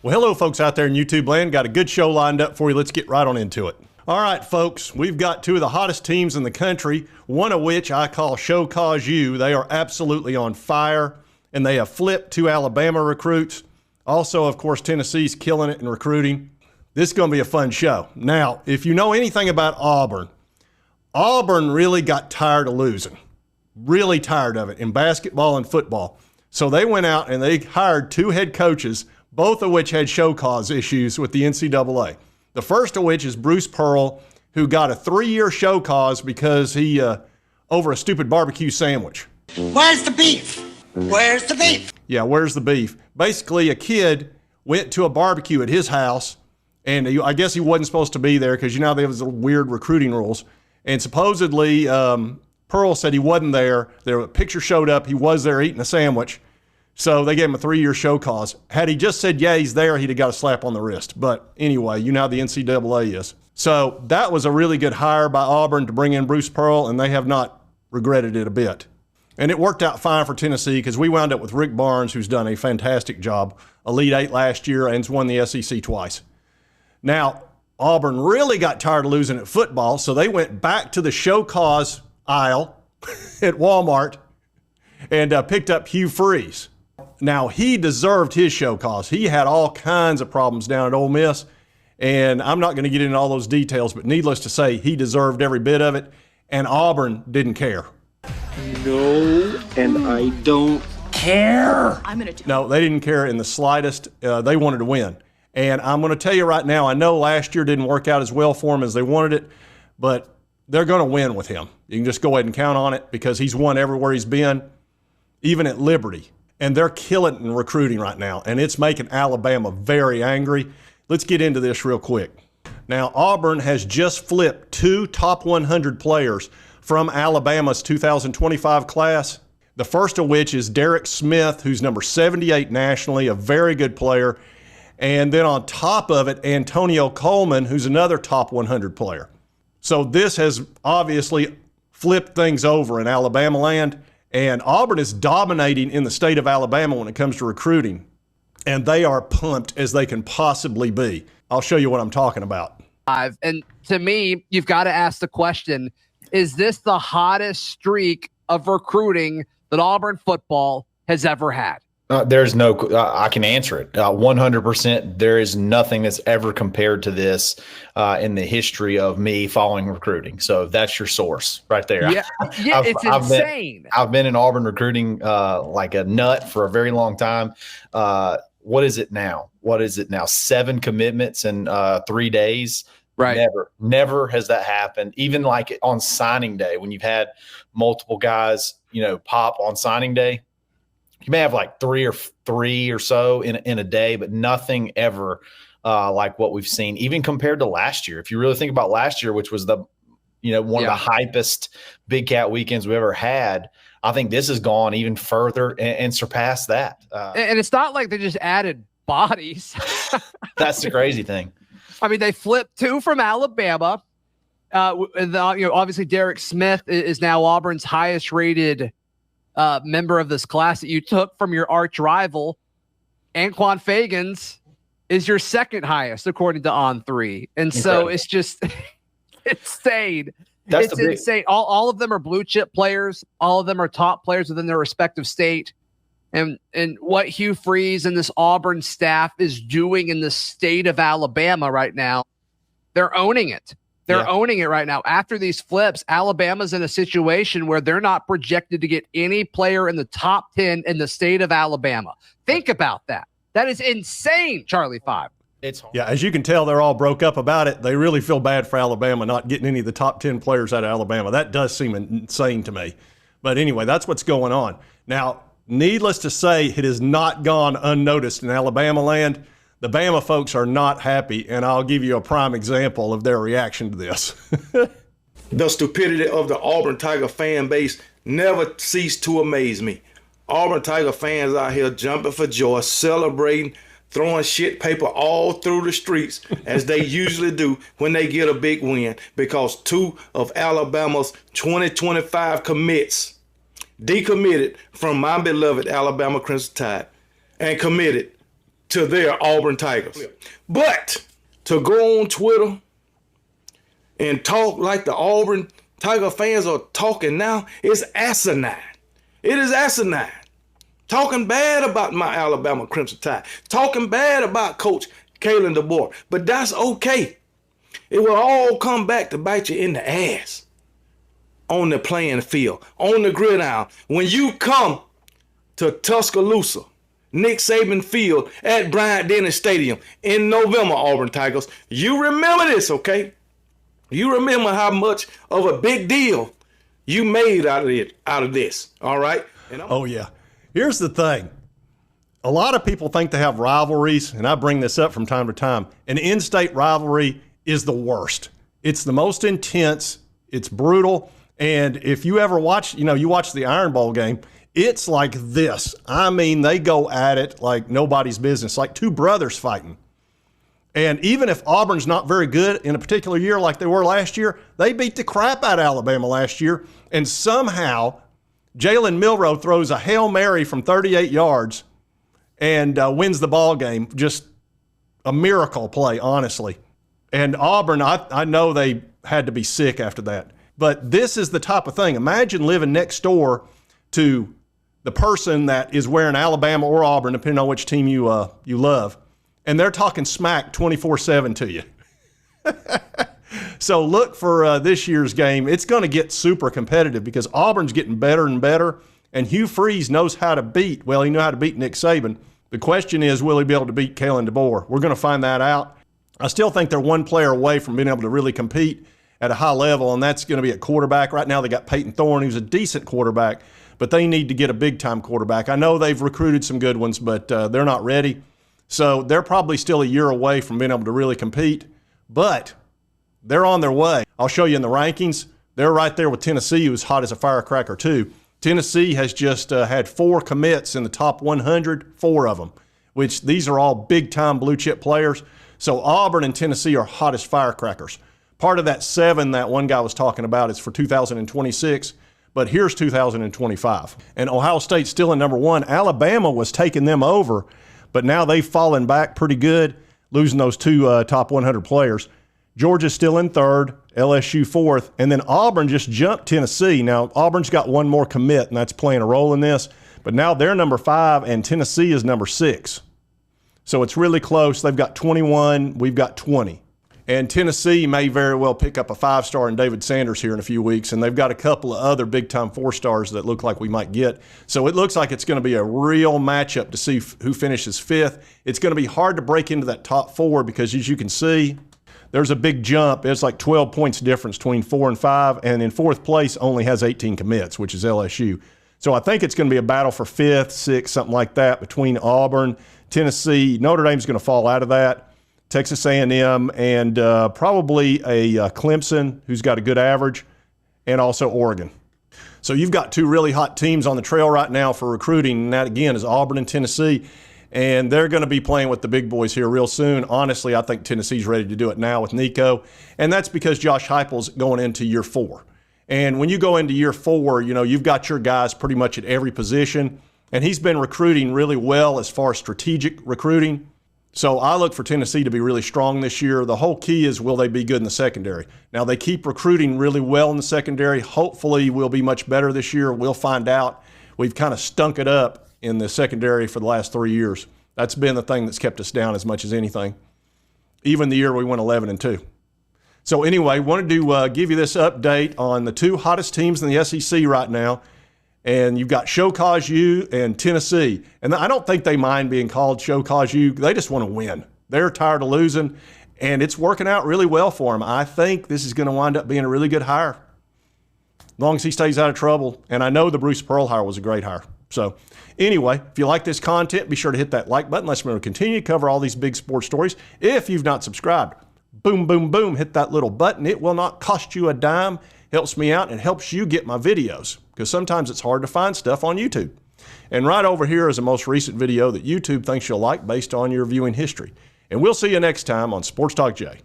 Well, hello, folks out there in YouTube land. Got a good show lined up for you. Let's get right on into it. All right, folks, we've got two of the hottest teams in the country, one of which I call Show Cause U. They are absolutely on fire, and they have flipped two Alabama recruits. Also, of course, Tennessee's killing it in recruiting. This is going to be a fun show. Now, if you know anything about Auburn, Auburn really got tired of losing, really tired of it in basketball and football. So they went out and they hired two head coaches, both of which had show cause issues with the NCAA. The first of which is Bruce Pearl, who got a 3-year show cause because he, over a stupid barbecue sandwich. Where's the beef? Where's the beef? Yeah, where's the beef? Basically, a kid went to a barbecue at his house, and I guess he wasn't supposed to be there because, you know, there was weird recruiting rules. And supposedly, Pearl said he wasn't there. A picture showed up. He was there eating a sandwich. So they gave him a 3-year show cause. Had he just said, yeah, he's there, he'd have got a slap on the wrist. But anyway, you know how the NCAA is. So that was a really good hire by Auburn to bring in Bruce Pearl, and they have not regretted it a bit. And it worked out fine for Tennessee because we wound up with Rick Barnes, who's done a fantastic job. Elite Eight last year and has won the SEC twice. Now, Auburn really got tired of losing at football, so they went back to the show cause aisle at Walmart and picked up Hugh Freeze. Now, he deserved his show cause. He had all kinds of problems down at Ole Miss, and I'm not going to get into all those details, but needless to say, he deserved every bit of it, and Auburn didn't care. No, and I don't care. No, they didn't care in the slightest. They wanted to win. And I'm going to tell you right now, I know last year didn't work out as well for him as they wanted it, but they're going to win with him. You can just go ahead and count on it because he's won everywhere he's been, even at Liberty. And they're killing it in recruiting right now, and it's making Alabama very angry. Let's get into this real quick. Now, Auburn has just flipped two top 100 players from Alabama's 2025 class, the first of which is Derek Smith, who's number 78 nationally, a very good player. And then on top of it, Antonio Coleman, who's another top 100 player. So this has obviously flipped things over in Alabama land. And Auburn is dominating in the state of Alabama when it comes to recruiting. And they are pumped as they can possibly be. I'll show you what I'm talking about. And to me, you've got to ask the question, is this the hottest streak of recruiting that Auburn football has ever had? There's no, I can answer it 100%. There is nothing that's ever compared to this in the history of me following recruiting. So that's your source right there. Yeah, it's insane. I've been in Auburn recruiting like a nut for a very long time. What is it now? 7 commitments in 3 days. Right. Never has that happened. Even like on signing day, when you've had multiple guys, pop on signing day. You may have like three or so in a day, but nothing ever like what we've seen, even compared to last year. If you really think about last year, which was one of the hypest Big Cat weekends we ever had, I think this has gone even further and surpassed that. And it's not like they just added bodies. That's the crazy thing. I mean, they flipped 2 from Alabama. Obviously Derek Smith is now Auburn's highest rated member of this class that you took from your arch rival. Anquan Fagans is your second highest according to On3. And so it's just insane. It's insane. All of them are blue chip players. All of them are top players within their respective state. And what Hugh Freeze and this Auburn staff is doing in the state of Alabama right now, they're owning it. They're owning it right now. After these flips, Alabama's in a situation where they're not projected to get any player in the top 10 in the state of Alabama. Think about that. That is insane, Charlie 5. It's hard. Yeah, as you can tell, they're all broke up about it. They really feel bad for Alabama not getting any of the top 10 players out of Alabama. That does seem insane to me. But anyway, that's what's going on. Now, needless to say, it has not gone unnoticed in Alabama land. The Bama folks are not happy, and I'll give you a prime example of their reaction to this. The stupidity of the Auburn Tiger fan base never ceased to amaze me. Auburn Tiger fans out here jumping for joy, celebrating, throwing shit paper all through the streets as they usually do when they get a big win, because 2 of Alabama's 2025 commits decommitted from my beloved Alabama Crimson Tide and committed to their Auburn Tigers. But to go on Twitter and talk like the Auburn Tiger fans are talking now is asinine. It is asinine. Talking bad about my Alabama Crimson Tide. Talking bad about Coach Kalen DeBoer. But that's okay. It will all come back to bite you in the ass on the playing field, on the gridiron. When you come to Tuscaloosa, Nick Saban Field at Bryant-Denny Stadium in November, Auburn Tigers, you remember this, okay? You remember how much of a big deal you made out of this, all right? Oh, yeah. Here's the thing. A lot of people think they have rivalries, and I bring this up from time to time. An in-state rivalry is the worst. It's the most intense. It's brutal. And if you ever watch, you watch the Iron Bowl game, it's like this. I mean, they go at it like nobody's business, like two brothers fighting. And even if Auburn's not very good in a particular year like they were last year, they beat the crap out of Alabama last year. And somehow Jalen Milroe throws a Hail Mary from 38 yards and wins the ball game. Just a miracle play, honestly. And Auburn, I know they had to be sick after that. But this is the type of thing. Imagine living next door to the person that is wearing Alabama or Auburn, depending on which team you love, and they're talking smack 24/7 to you. So look for this year's game. It's going to get super competitive because Auburn's getting better and better, and Hugh Freeze knows how to beat. Well, he knew how to beat Nick Saban. The question is, will he be able to beat Kalen DeBoer? We're going to find that out. I still think they're one player away from being able to really compete at a high level, and that's going to be at quarterback. Right now they got Peyton Thorne, who's a decent quarterback, but they need to get a big-time quarterback. I know they've recruited some good ones, but they're not ready. So they're probably still a year away from being able to really compete, but they're on their way. I'll show you in the rankings. They're right there with Tennessee, who's hot as a firecracker too. Tennessee has just had 4 commits in the top 100, 4 of them, which these are all big-time blue-chip players. So Auburn and Tennessee are hot as firecrackers. Part of that 7 that one guy was talking about is for 2026, but here's 2025. And Ohio State's still in number 1. Alabama was taking them over, but now they've fallen back pretty good, losing those 2 top 100 players. Georgia's still in 3rd, LSU 4th, and then Auburn just jumped Tennessee. Now, Auburn's got 1 more commit, and that's playing a role in this, but now they're number 5, and Tennessee is number 6. So it's really close. They've got 21, we've got 20. And Tennessee may very well pick up a 5-star in David Sanders here in a few weeks, and they've got a couple of other big-time 4-stars that look like we might get. So it looks like it's going to be a real matchup to see who finishes 5th. It's going to be hard to break into that top 4 because, as you can see, there's a big jump. It's like 12 points difference between 4 and 5, and in 4th place only has 18 commits, which is LSU. So I think it's going to be a battle for 5th, 6th, something like that between Auburn, Tennessee. Notre Dame's going to fall out of that. Texas A&M, and probably a Clemson, who's got a good average, and also Oregon. So you've got 2 really hot teams on the trail right now for recruiting, and that, again, is Auburn and Tennessee, and they're going to be playing with the big boys here real soon. Honestly, I think Tennessee's ready to do it now with Nico, and that's because Josh Heupel's going into year 4. And when you go into year 4, you've got your guys pretty much at every position, and he's been recruiting really well as far as strategic recruiting. So I look for Tennessee to be really strong this year. The whole key is, will they be good in the secondary? Now, they keep recruiting really well in the secondary. Hopefully we'll be much better this year. We'll find out. We've kind of stunk it up in the secondary for the last 3 years. That's been the thing that's kept us down as much as anything, even the year we went 11-2. So anyway, wanted to give you this update on the 2 hottest teams in the SEC right now. And you've got Show Cause U and Tennessee. And I don't think they mind being called Show Cause U. They just want to win. They're tired of losing, and it's working out really well for them. I think this is going to wind up being a really good hire, as long as he stays out of trouble. And I know the Bruce Pearl hire was a great hire. So anyway, if you like this content, be sure to hit that like button. Let's remember to continue to cover all these big sports stories. If you've not subscribed, boom, boom, boom, hit that little button. It will not cost you a dime. Helps me out and helps you get my videos, because sometimes it's hard to find stuff on YouTube. And right over here is the most recent video that YouTube thinks you'll like based on your viewing history. And we'll see you next time on Sports Talk Jay.